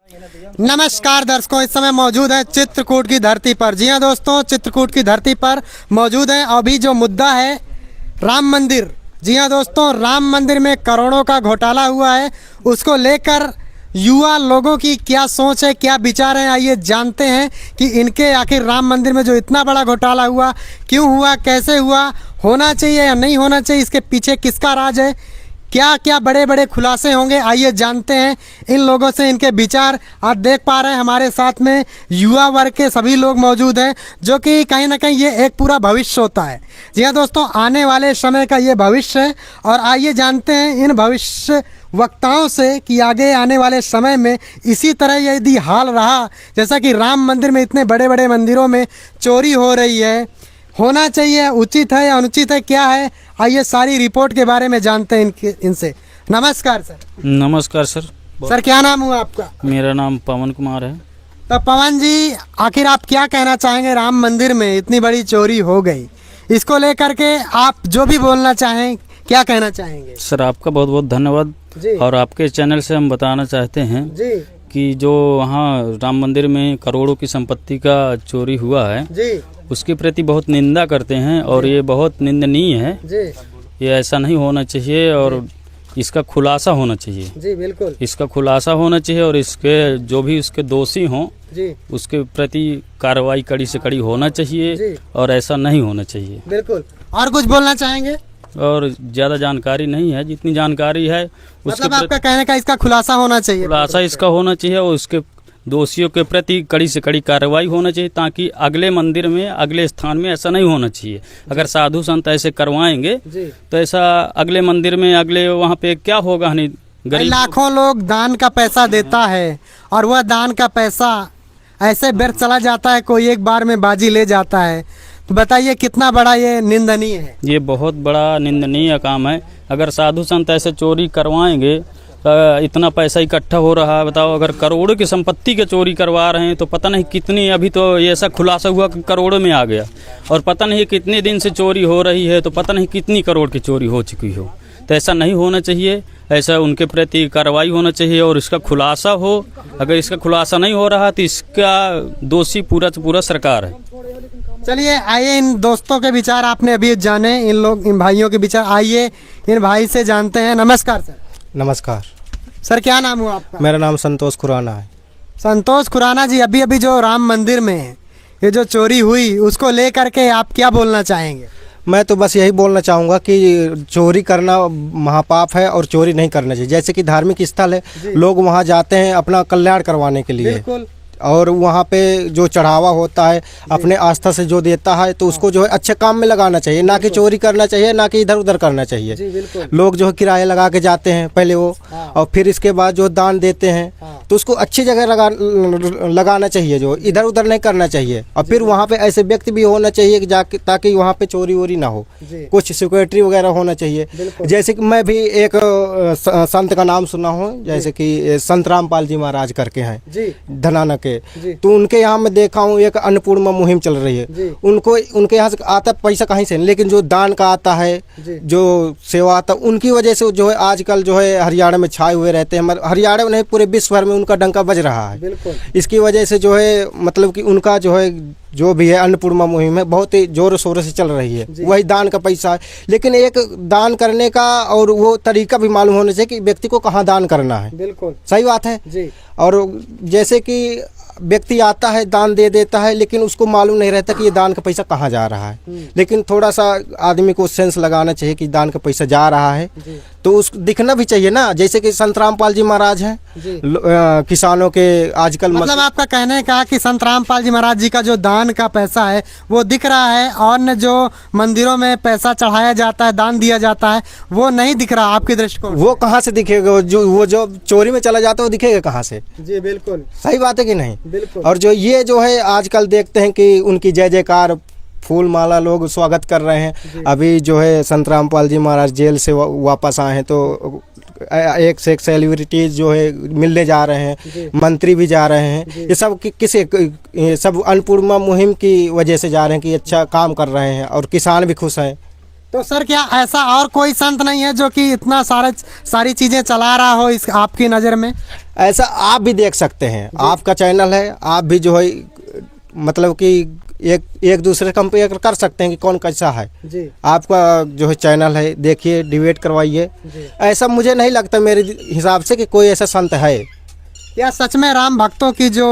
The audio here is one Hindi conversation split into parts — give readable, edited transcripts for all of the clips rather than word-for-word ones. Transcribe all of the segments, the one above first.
नमस्कार दर्शकों, इस समय मौजूद है चित्रकूट की धरती पर। जी हाँ दोस्तों, चित्रकूट की धरती पर मौजूद है। अभी जो मुद्दा है राम मंदिर। जी हाँ दोस्तों, राम मंदिर में करोड़ों का घोटाला हुआ है, उसको लेकर युवा लोगों की क्या सोच है, क्या विचार है, आइए जानते हैं कि इनके आखिर राम मंदिर में जो इतना बड़ा घोटाला हुआ, क्यों हुआ, कैसे हुआ, होना चाहिए या नहीं होना चाहिए, इसके पीछे किसका राज है, क्या क्या बड़े बड़े खुलासे होंगे, आइए जानते हैं इन लोगों से इनके विचार। आप देख पा रहे हैं हमारे साथ में युवा वर्ग के सभी लोग मौजूद हैं, जो कि कहीं ना कहीं ये एक पूरा भविष्य होता है। जी हाँ दोस्तों, आने वाले समय का ये भविष्य है और आइए जानते हैं इन भविष्य वक्ताओं से कि आगे आने वाले समय में इसी तरह यदि हाल रहा, जैसा कि राम मंदिर में इतने बड़े बड़े मंदिरों में चोरी हो रही है, होना चाहिए, उचित है या अनुचित है, क्या है, आइए सारी रिपोर्ट के बारे में जानते हैं इनसे। नमस्कार सर। नमस्कार सर। सर क्या नाम हुआ आपका? मेरा नाम पवन कुमार है। तो पवन जी, आखिर आप क्या कहना चाहेंगे? राम मंदिर में इतनी बड़ी चोरी हो गई, इसको लेकर के आप जो भी बोलना चाहें, क्या कहना चाहेंगे? सर आपका बहुत बहुत धन्यवाद। और आपके चैनल से हम बताना चाहते हैं जी कि जो वहाँ राम मंदिर में करोड़ों की संपत्ति का चोरी हुआ है जी, उसके प्रति बहुत निंदा करते हैं और ये बहुत निंदनीय है जी, ये ऐसा नहीं होना चाहिए और इसका खुलासा होना चाहिए। जी बिल्कुल, इसका खुलासा होना चाहिए और इसके जो भी उसके दोषी हों जी उसके प्रति कार्रवाई कड़ी से कड़ी होना चाहिए और ऐसा नहीं होना चाहिए। बिल्कुल। और कुछ बोलना चाहेंगे? और ज़्यादा जानकारी नहीं है, जितनी जानकारी है उसके मतलब आपका कहने का इसका खुलासा होना चाहिए, खुलासा इसका होना चाहिए और उसके दोषियों के प्रति कड़ी से कड़ी कार्रवाई होना चाहिए, ताकि अगले मंदिर में, अगले स्थान में ऐसा नहीं होना चाहिए। अगर साधु संत ऐसे करवाएंगे तो ऐसा अगले मंदिर में, अगले वहाँ पे क्या होगा, नहीं गरीब लाखों लोग दान का पैसा देता है और वह दान का पैसा ऐसे व्यर्थ चला जाता है, कोई एक बार में बाजी ले जाता है। तो बताइए कितना बड़ा ये निंदनीय है। ये बहुत बड़ा निंदनीय काम है। अगर साधु संत ऐसे चोरी करवाएंगे, इतना पैसा इकट्ठा हो रहा है, बताओ, अगर करोड़ों की संपत्ति के चोरी करवा रहे हैं तो पता नहीं कितनी, अभी तो ये ऐसा खुलासा हुआ कि करोड़ों में आ गया और पता नहीं कितने दिन से चोरी हो रही है, तो पता नहीं कितनी करोड़ की चोरी हो चुकी हो। तो ऐसा नहीं होना चाहिए, ऐसा उनके प्रति कार्रवाई होना चाहिए और इसका खुलासा हो। अगर इसका खुलासा नहीं हो रहा तो इसका दोषी पूरा सरकार है। चलिए आइए, इन दोस्तों के विचार आपने अभी जाने, इन भाइयों के विचार, आइए इन भाई से जानते हैं। नमस्कार सर। नमस्कार सर, क्या नाम हुआ आपका? मेरा नाम संतोष खुराना है। संतोष खुराना जी, अभी अभी जो राम मंदिर में ये जो चोरी हुई, उसको लेकर के आप क्या बोलना चाहेंगे? मैं तो बस यही बोलना चाहूँगा कि चोरी करना महापाप है और चोरी नहीं करना चाहिए। जैसे कि धार्मिक स्थल है, लोग वहाँ जाते हैं अपना कल्याण करवाने के लिए, बिल्कुल, और वहाँ पे जो चढ़ावा होता है अपने आस्था से जो देता है तो उसको जो है अच्छे काम में लगाना चाहिए, ना कि चोरी करना चाहिए, ना कि इधर उधर करना चाहिए। लोग जो है किराया लगा के जाते हैं पहले वो, और फिर इसके बाद जो दान देते हैं तो उसको अच्छी जगह लगाना चाहिए, जो इधर उधर नहीं करना चाहिए। और फिर वहाँ पे ऐसे व्यक्ति भी होना चाहिए कि जाके, ताकि वहाँ पे चोरी वोरी ना हो, कुछ सिक्योरिटी वगैरह होना चाहिए। जैसे कि मैं भी एक संत का नाम सुना हूँ, जैसे कि संत रामपाल जी महाराज करके हैं धनाना के, तो उनके यहाँ मैं देखा हूँ एक अन्नपूर्णा मुहिम चल रही है। उनको उनके यहाँ से आता पैसा कहीं से नहीं, लेकिन जो दान का आता है, जो सेवा आता है, उनकी वजह से जो है आजकल जो है हरियाणा में छाए हुए रहते हैं। हरियाणा में नहीं, पूरे विश्व भर में उनका डंका बज रहा है। इसकी वजह से जो है मतलब कि उनका जो है जो भी है अन्नपूर्णा मुहिम है बहुत ही जोर शोर से चल रही है। वही दान का पैसा है, लेकिन एक दान करने का और वो तरीका भी मालूम होना चाहिए कि व्यक्ति को कहाँ दान करना है। बिल्कुल सही बात है जी। और जैसे कि व्यक्ति आता है, दान दे देता है, लेकिन उसको मालूम नहीं रहता कि ये दान का पैसा कहाँ जा रहा है। लेकिन थोड़ा सा आदमी को सेंस लगाना चाहिए कि दान का पैसा जा रहा है तो उसको दिखना भी चाहिए ना। जैसे कि संत रामपाल जी महाराज हैं, किसानों के आजकल मतलब आपका कहने का कि संत रामपाल जी महाराज जी का जो दान का पैसा है वो दिख रहा है, और न जो मंदिरों में पैसा चढ़ाया जाता है, दान दिया जाता है, वो नहीं दिख रहा आपकी दृष्टिकोण? वो कहाँ से दिखेगा? वो जो चोरी में चला जाता है वो दिखेगा कहाँ से? जी बिल्कुल सही बात है कि नहीं? बिल्कुल। और जो ये जो है आजकल देखते हैं कि उनकी जय जयकार, फूल माला लोग स्वागत कर रहे हैं। अभी जो है संत रामपाल जी महाराज जेल से वापस आए हैं तो एक से एक सेलिब्रिटीज जो है मिलने जा रहे हैं, मंत्री भी जा रहे हैं। ये सब सब अन्नपूर्णा मुहिम की वजह से जा रहे हैं कि अच्छा काम कर रहे हैं और किसान भी खुश हैं। तो सर क्या ऐसा और कोई संत नहीं है जो कि इतना सारी चीजें चला रहा हो इस आपकी नज़र में? ऐसा आप भी देख सकते हैं, आपका चैनल है, आप भी जो है मतलब कि एक दूसरे कंपेयर कर सकते हैं कि कौन कैसा है जी। आपका जो है चैनल है, देखिए, डिबेट करवाइए। ऐसा मुझे नहीं लगता मेरे हिसाब से कि कोई ऐसा संत है। क्या सच में राम भक्तों की जो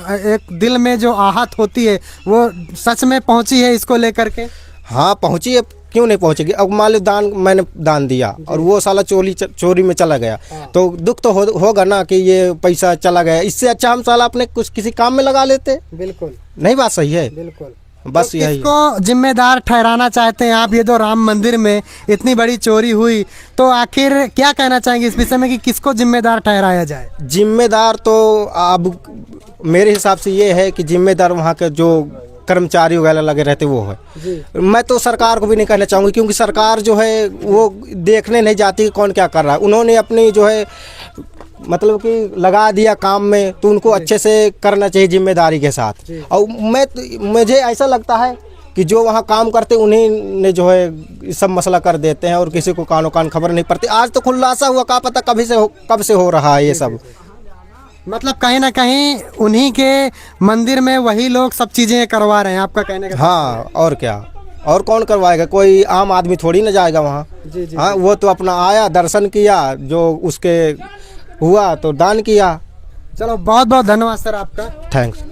एक दिल में जो आहत होती है वो सच में पहुंची है इसको लेकर के? हाँ पहुंची है, क्यों नहीं पहुंचेगी। अब मान लो मैंने दान दिया और वो साला चोरी में चला गया, तो दुख तो होगा ना कि ये पैसा चला गया। इससे अच्छा हम साला अपने कुछ किसी काम में लगा लेते। बिल्कुल नहीं, बात सही है। बिल्कुल। बस तो यही किसको जिम्मेदार ठहराना चाहते हैं आप? ये जो राम मंदिर में इतनी बड़ी चोरी हुई, तो आखिर क्या कहना चाहेंगे इस विषय में कि किसको जिम्मेदार ठहराया जाए? जिम्मेदार तो अब मेरे हिसाब से ये है कि जिम्मेदार वहाँ के जो कर्मचारी वगैरह लगे रहते वो है जी। मैं तो सरकार को भी नहीं कहना चाहूँगी, क्योंकि सरकार जो है वो देखने नहीं जाती कि कौन क्या कर रहा है। उन्होंने अपनी जो है मतलब कि लगा दिया काम में, तो उनको अच्छे से करना चाहिए जिम्मेदारी के साथ। और मुझे ऐसा लगता है कि जो वहाँ काम करते उन्हीं ने जो है सब मसला कर देते हैं और किसी को कानो कान खबर नहीं पड़ती। आज तो खुलासा हुआ, क्या पता कब से हो रहा है ये सब। मतलब कहीं ना कहीं उन्हीं के मंदिर में वही लोग सब चीजें करवा रहे हैं, आपका कहने का? हाँ, और क्या, और कौन करवाएगा? कोई आम आदमी थोड़ी ना जाएगा वहाँ। जी। हाँ, वो तो अपना आया, दर्शन किया, जो उसके हुआ तो दान किया। चलो बहुत बहुत धन्यवाद सर आपका। थैंक्स।